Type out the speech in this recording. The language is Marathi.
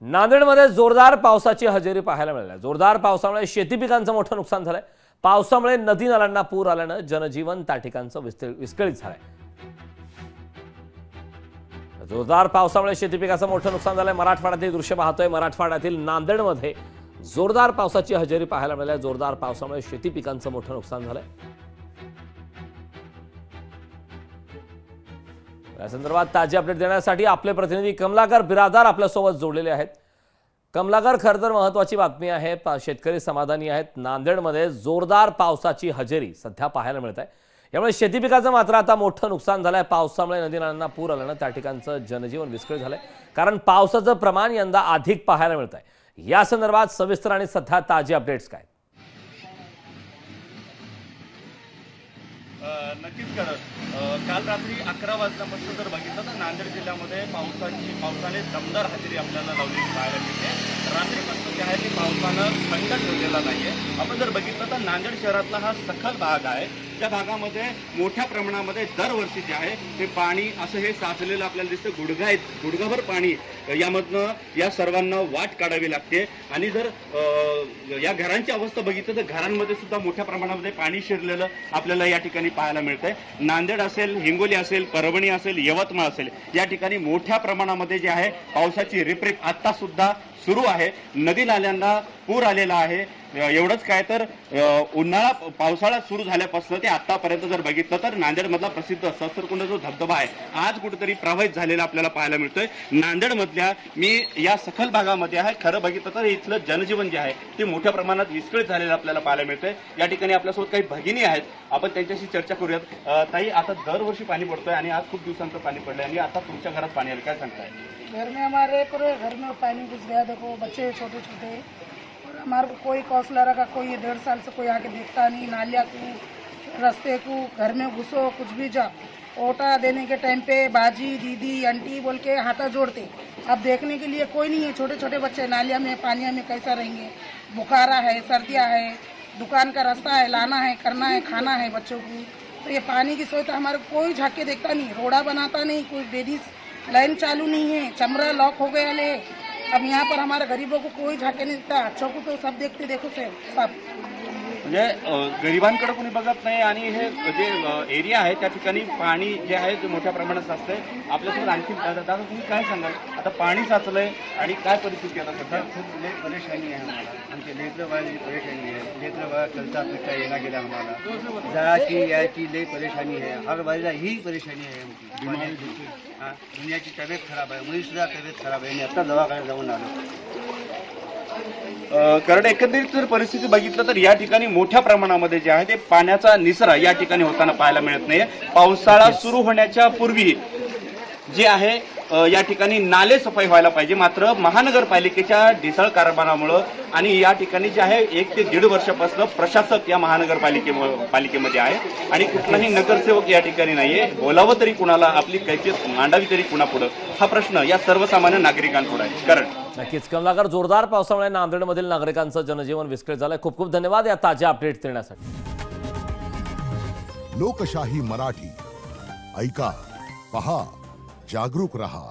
नांदेडमध्ये जोरदार पावसाची हजेरी पाहायला मिळाली। जोरदार पावसामुळे शेती पिकांचं मोठं नुकसान झालंय। पावसामुळे नदी नाल्यांना पूर आल्यानं जनजीवन त्या ठिकाणचं विस्कळीत झालंय। जोरदार पावसामुळे शेती पिकाचं मोठं नुकसान झालंय। मराठवाड्यातील दृश्य पाहतोय। मराठवाड्यातील नांदेडमध्ये जोरदार पावसाची हजेरी पाहायला मिळाली। जोरदार पावसामुळे शेती पिकांचं मोठं नुकसान झालंय। या संदर्भात ताजी अपडेट देण्यासाठी आपले प्रतिनिधी कमलाकर बिरादार आपल्या सोबत जोडलेले आहेत। कमलाकर, खरं तर महत्त्वाची बातमी आहे। शेतकरी समाधानी आहेत। नांदेडमध्ये जोरदार पावसाची हजेरी सध्या पाहायला मिळत आहे। यामुळे शेती पिकाचं मात्र आता मोठं नुकसान झालंय। पावसामुळे नदी नाल्यांना पूर आल्यानं त्या ठिकाणचं जनजीवन विस्कळीत झालंय, कारण पावसाचं प्रमाण यंदा अधिक पाहायला मिळत आहे। या संदर्भात सविस्तर आणि सध्या ताजी अपडेट्स काय? नक्कीच करत काल रात्री 11 वाजल्यापासून जर बघितलं तर नांदेड जिल्ह्यामध्ये पावसाने दमदार हजेरी आपल्याला लावलेली पाहायला मिळते। रात्रीपासून जे आहे ते पावसानं खंड ठेवलेला नाहीये। आपण जर बघितलं तर नांदेड शहरातला हा सखल भाग आहे। त्या भागामध्ये मोठ्या प्रमाणामध्ये दरवर्षी जे आहे ते पाणी असं हे साचलेलं आपल्याला दिसतं। गुडघाभर पाणी यामधनं या सर्वांना वाट काढावी लागते। आणि जर या घरांची अवस्था बघितलं तर घरांमध्ये सुद्धा मोठ्या प्रमाणामध्ये पाणी शिरलेलं आपल्याला या ठिकाणी पाहायला मिळतंय। नांदेड असेल, हिंगोली असेल, परभणी असेल, यवतमाळ असेल, या ठिकाणी मोठ्या प्रमाणामध्ये जे आहे पावसाची रिपरिप आता सुद्धा सुरू आहे। नदी नाल्यांना पूर आलेला आहे। एवढंच काय तर पावसाळा सुरू झाल्यापासून ते आतापर्यंत जर बघितलं तर नांदेडमधला प्रसिद्ध सहस्त्रकुंड जो धबधबा आहे आज कुठेतरी प्रवाहित झालेला आपल्याला पाहायला मिळतोय। नांदेडमधल्या मी या सखल भागामध्ये आहे। खरं बघितलं तर इथलं जनजीवन जे आहे ते मोठ्या प्रमाणात विस्कळीत झालेलं आपल्याला पाहायला मिळतंय। या ठिकाणी आपल्यासोबत काही भगिनी आहेत, आपण त्यांच्याशी चर्चा करूयात। ताई, आता दरवर्षी पाणी पडतोय आणि आज खूप दिवसांचं पाणी पडलंय आणि आता तुमच्या घरात पाणी आलं, काय सांगताय? घर में हमारे पूरे घर में पानी घुस गया। देखो बच्चे छोटे छोटे, और हमारे को कोई काउंसलर का कोई 1.5 साल से कोई आके देखता नहीं। नालिया को, रास्ते को, घर में घुसो कुछ भी जा, ओटा देने के टाइम पे बाजी दीदी आंटी बोल के हाथा जोड़ते। अब देखने के लिए कोई नहीं है। छोटे छोटे बच्चे नालिया में पानी में कैसा रहेंगे? बुखारा है, सर्दियाँ है, दुकान का रास्ता है, लाना है, करना है, खाना है बच्चों को। तो ये पानी की सोच तो हमारे कोई झाके देखता नहीं, रोड़ा बनाता नहीं, कोई लेडीज लाइन चालू नहीं है, चमड़ा लॉक हो गया ले। अब यहाँ पर हमारे गरीबों को कोई झाके नहीं देता, अच्छों को तो सब देखते। देखो से सब म्हणजे गरिबांकडे कोणी बघत नाही। आणि हे जे एरिया आहे त्या ठिकाणी पाणी जे आहे ते मोठ्या प्रमाणात साचतंय। आपल्यासोबत आणखी दादा, तुम्ही काय सांगाल? आता पाणी साचलंय आणि काय परिस्थिती आता सध्या? खूप लई परेशानी आहे आम्हाला। आमच्या लेकरं परेशानी आहे। लेकरं बाळा चलता फिरता येणं गेला आम्हाला। जायची यायची लई परेशानी आहे। हर बाजूला ही परेशानी आहे आमची। दुनियाची तब्येत खराब आहे, मुली सुद्धा तब्येत खराब आहे। आता दवाखान्यात जाऊन आलो। कारण एकंदरीत जर परिस्थिती बघितलं तर या ठिकाणी मोठ्या प्रमाणामध्ये जे आहे ते पाण्याचा निचरा या ठिकाणी होताना पाहायला मिळत नाही। पावसाळा सुरू होण्याच्या पूर्वी जे आहे या ठिकाणी नाले सफाई व्हायला पाहिजे, मात्र महानगरपालिकेच्या ढिसाळ कारभारामुळे आणि या ठिकाणी जे आहे 1 ते 1.5 वर्षापासून प्रशासक या महानगरपालिकेमध्ये आहे आणि कुठलाही नगरसेवक या ठिकाणी नाहीये। बोलावं तरी कुणाला, आपली कैफियत मांडावी तरी कुणापुढं, हा प्रश्न या सर्वसामान्य नागरिकांपुढे आहे। कारण नक्कीच कमलाकर, जोरदार पावसामुळे नांदेडमधील नागरिकांचं जनजीवन विस्कळीत झालंय। खूप खूप धन्यवाद या ताज्या अपडेट देण्यासाठी। लोकशाही मराठी ऐका, पहा, जागरूक रहा।